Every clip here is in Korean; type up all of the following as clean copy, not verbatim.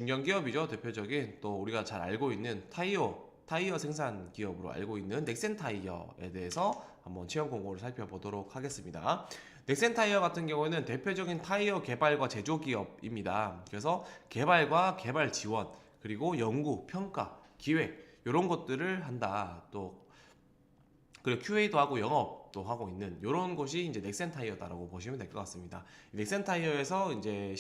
중견기업이죠. 대표적인 또 우리가 잘 알고 있는 타이어 생산 기업으로 알고 있는 넥센 타이어에 대해서 한번 채용 공고를 살펴보도록 하겠습니다. 넥센 타이어 같은 경우에는 대표적인 타이어 개발과 제조 기업입니다. 그래서 개발과 개발 지원, 그리고 연구, 평가, 기획 이런 것들을 한다. 또 그리고 QA도 하고 영업도 하고 있는 이런 곳이 이제 넥센 타이어다라고 보시면 될 것 같습니다. 넥센 타이어에서 이제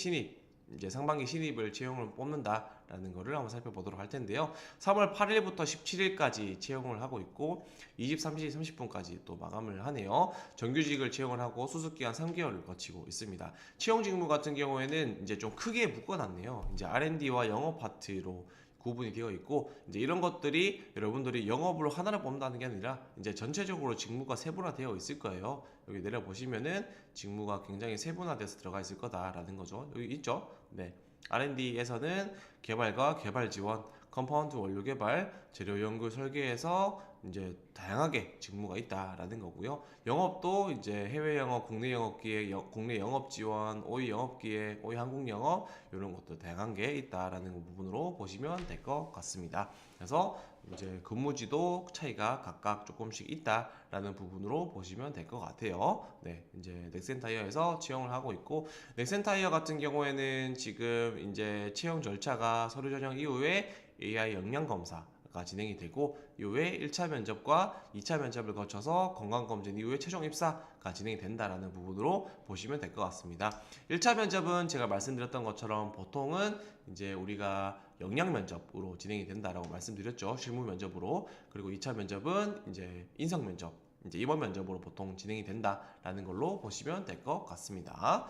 이제 상반기 신입을 채용을 뽑는다라는 거를 한번 살펴보도록 할 텐데요. 3월 8일부터 17일까지 채용을 하고 있고 23시 30분까지 또 마감을 하네요. 정규직을 채용을 하고 수습기간 3개월을 거치고 있습니다. 채용 직무 같은 경우에는 이제 좀 크게 묶어놨네요. 이제 R&D와 영업 파트로 구분이 되어 있고 이제 이런 것들이 여러분들이 영업으로 하나를 뽑는다는 게 아니라 이제 전체적으로 직무가 세분화되어 있을 거예요. 여기 내려 보시면은 직무가 굉장히 세분화돼서 들어가 있을 거다라는 거죠. 여기 있죠. 네. R&D에서는 개발과 개발 지원, 컴파운드 원료 개발, 재료 연구 설계에서 이제 다양하게 직무가 있다라는 거고요. 영업도 이제 해외 영업, 국내 영업 기획, 국내 영업 지원, OE 영업 기획, OE 한국 영업 이런 것도 다양한 게 있다라는 부분으로 보시면 될 것 같습니다. 그래서 이제 근무지도 차이가 각각 조금씩 있다라는 부분으로 보시면 될 것 같아요. 네, 이제 넥센 타이어에서 채용을 하고 있고 넥센 타이어 같은 경우에는 지금 이제 채용 절차가 서류 전형 이후에 AI 역량 검사가 진행이 되고 이후에 1차 면접과 2차 면접을 거쳐서 건강검진 이후에 최종 입사가 진행이 된다라는 부분으로 보시면 될 것 같습니다. 1차 면접은 제가 말씀드렸던 것처럼 보통은 이제 우리가 역량 면접으로 진행이 된다라고 말씀드렸죠. 실무 면접으로. 그리고 2차 면접은 이제 인성 면접, 이제 임원 면접으로 보통 진행이 된다라는 걸로 보시면 될 것 같습니다.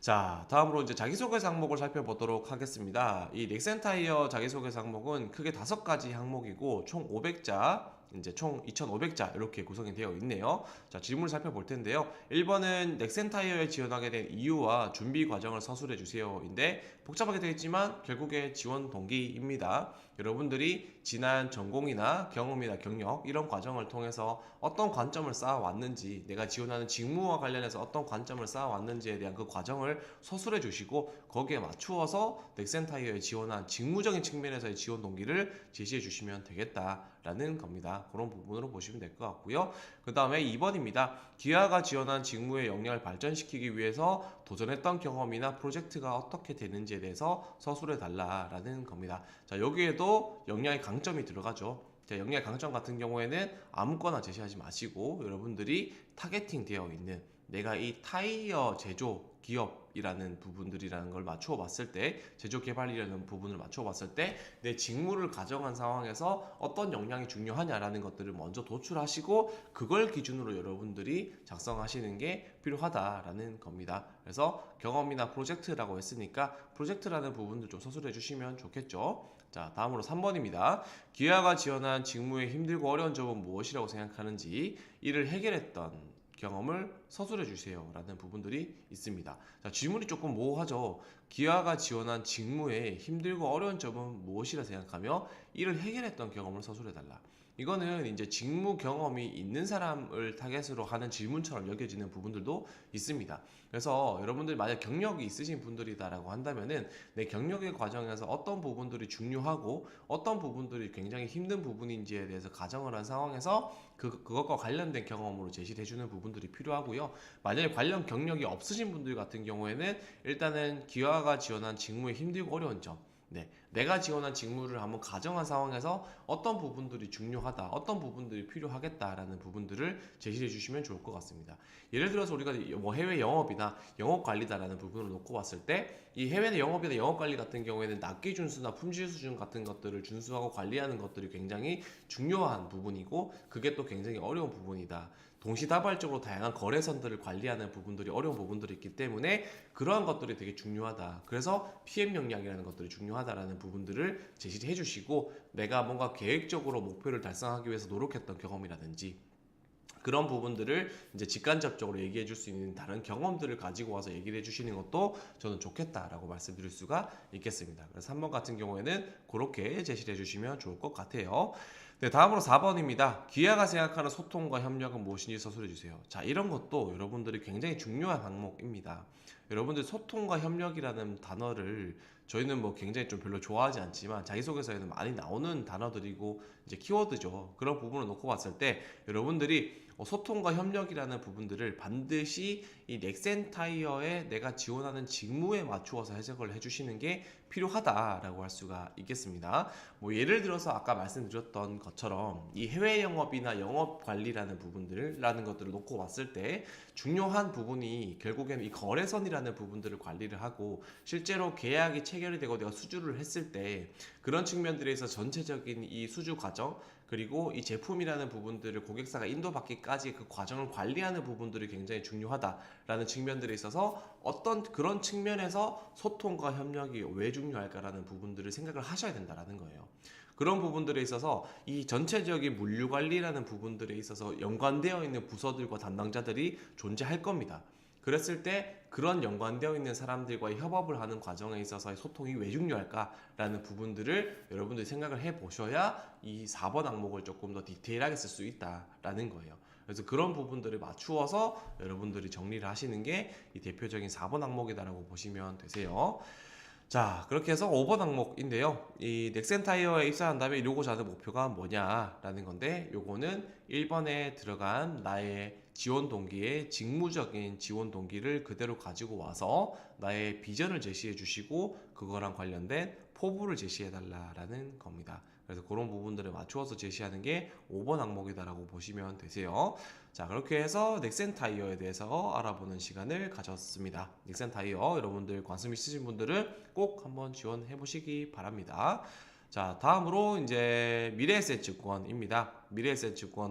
자, 다음으로 이제 자기소개서 항목을 살펴보도록 하겠습니다. 이 넥센타이어 자기소개서 항목은 크게 5가지 항목이고 총 500자, 이제 총 2,500자 이렇게 구성이 되어 있네요. 자, 질문을 살펴볼 텐데요. 1번은 넥센타이어에 지원하게 된 이유와 준비 과정을 서술해 주세요인데 복잡하게 되겠지만 결국에 지원 동기입니다. 여러분들이 지난 전공이나 경험이나 경력 이런 과정을 통해서 어떤 관점을 쌓아왔는지, 내가 지원하는 직무와 관련해서 어떤 관점을 쌓아왔는지에 대한 그 과정을 서술해 주시고 거기에 맞추어서 넥센타이어에 지원한 직무적인 측면에서의 지원 동기를 제시해 주시면 되겠다라는 겁니다. 그런 부분으로 보시면 될 것 같고요. 그 다음에 2번입니다. 기아가 지원한 직무의 역량을 발전시키기 위해서 도전했던 경험이나 프로젝트가 어떻게 되는지에 대해서 서술해 달라라는 겁니다. 자, 여기에도 역량의 강점이 들어가죠. 자, 역량의 강점 같은 경우에는 아무거나 제시하지 마시고 여러분들이 타겟팅 되어 있는 내가 이 타이어 제조 기업이라는 부분들이라는 걸 맞추어 봤을 때, 제조 개발이라는 부분을 맞추어 봤을 때 내 직무를 가정한 상황에서 어떤 역량이 중요하냐라는 것들을 먼저 도출하시고 그걸 기준으로 여러분들이 작성하시는 게 필요하다라는 겁니다. 그래서 경험이나 프로젝트라고 했으니까 프로젝트라는 부분도 좀 서술해 주시면 좋겠죠. 자, 다음으로 3번입니다. 기아가 지원한 직무의 힘들고 어려운 점은 무엇이라고 생각하는지 이를 해결했던 경험을 서술해 주세요 라는 부분들이 있습니다. 자, 질문이 조금 모호하죠. 기아가 지원한 직무의 힘들고 어려운 점은 무엇이라 생각하며 이를 해결했던 경험을 서술해 달라. 이거는 이제 직무 경험이 있는 사람을 타겟으로 하는 질문처럼 여겨지는 부분들도 있습니다. 그래서 여러분들 만약 경력이 있으신 분들이다라고 한다면은 내 경력의 과정에서 어떤 부분들이 중요하고 어떤 부분들이 굉장히 힘든 부분인지에 대해서 가정을 한 상황에서 그것과 관련된 경험으로 제시를 해주는 부분들이 필요하고요. 만약에 관련 경력이 없으신 분들 같은 경우에는 일단은 기아가 지원한 직무의 힘들고 어려운 점, 네, 내가 지원한 직무를 한번 가정한 상황에서 어떤 부분들이 중요하다, 어떤 부분들이 필요하겠다라는 부분들을 제시해 주시면 좋을 것 같습니다. 예를 들어서 우리가 뭐 해외 영업이나 영업 관리다라는 부분을 놓고 봤을 때 이 해외 영업이나 영업 관리 같은 경우에는 납기 준수나 품질 수준 같은 것들을 준수하고 관리하는 것들이 굉장히 중요한 부분이고 그게 또 굉장히 어려운 부분이다. 동시다발적으로 다양한 거래선들을 관리하는 부분들이 어려운 부분들이 있기 때문에 그러한 것들이 되게 중요하다. 그래서 PM 역량이라는 것들이 중요하다라는 부분들을 제시해 주시고 내가 뭔가 계획적으로 목표를 달성하기 위해서 노력했던 경험이라든지 그런 부분들을 이제 직간접적으로 얘기해 줄 수 있는 다른 경험들을 가지고 와서 얘기를 해 주시는 것도 저는 좋겠다라고 말씀드릴 수가 있겠습니다. 그래서 3번 같은 경우에는 그렇게 제시를 해 주시면 좋을 것 같아요. 네, 다음으로 4번입니다. 기아가 생각하는 소통과 협력은 무엇인지 서술해 주세요. 자, 이런 것도 여러분들이 굉장히 중요한 항목입니다. 여러분들 소통과 협력이라는 단어를 저희는 뭐 굉장히 좀 별로 좋아하지 않지만 자기소개서에는 많이 나오는 단어들이고 이제 키워드죠. 그런 부분을 놓고 봤을 때 여러분들이 소통과 협력이라는 부분들을 반드시 이 넥센 타이어에 내가 지원하는 직무에 맞추어서 해석을 해주시는 게 필요하다라고 할 수가 있겠습니다. 뭐 예를 들어서 아까 말씀드렸던 것처럼 이 해외 영업이나 영업 관리라는 부분들라는 것들을 놓고 봤을 때 중요한 부분이 결국에는 이 거래선이라는 부분들을 관리를 하고 실제로 계약이 체결이 되고 내가 수주를 했을 때 그런 측면들에서 전체적인 이 수주 과정 그리고 이 제품이라는 부분들을 고객사가 인도받기까지 그 과정을 관리하는 부분들이 굉장히 중요하다라는 측면들에 있어서 어떤 그런 측면에서 소통과 협력이 왜 중요할까라는 부분들을 생각을 하셔야 된다라는 거예요. 그런 부분들에 있어서 이 전체적인 물류 관리라는 부분들에 있어서 연관되어 있는 부서들과 담당자들이 존재할 겁니다. 그랬을 때 그런 연관되어 있는 사람들과의 협업을 하는 과정에 있어서의 소통이 왜 중요할까라는 부분들을 여러분들이 생각을 해 보셔야 이 4번 항목을 조금 더 디테일하게 쓸 수 있다라는 거예요. 그래서 그런 부분들을 맞추어서 여러분들이 정리를 하시는 게 이 대표적인 4번 항목이다라고 보시면 되세요. 자, 그렇게 해서 5번 항목인데요. 이 넥센 타이어에 입사한 다음에 이루고자 하는 목표가 뭐냐라는 건데, 요거는 1번에 들어간 나의 지원 동기의 직무적인 지원 동기를 그대로 가지고 와서 나의 비전을 제시해 주시고 그거랑 관련된 포부를 제시해 달라라는 겁니다. 그래서 그런 부분들을 맞추어서 제시하는 게 5번 항목이다라고 보시면 되세요. 자, 그렇게 해서 넥센 타이어에 대해서 알아보는 시간을 가졌습니다. 넥센 타이어 여러분들 관심 있으신 분들은 꼭 한번 지원해 보시기 바랍니다. 자, 다음으로 이제 미래에셋증권입니다. 미래에셋증권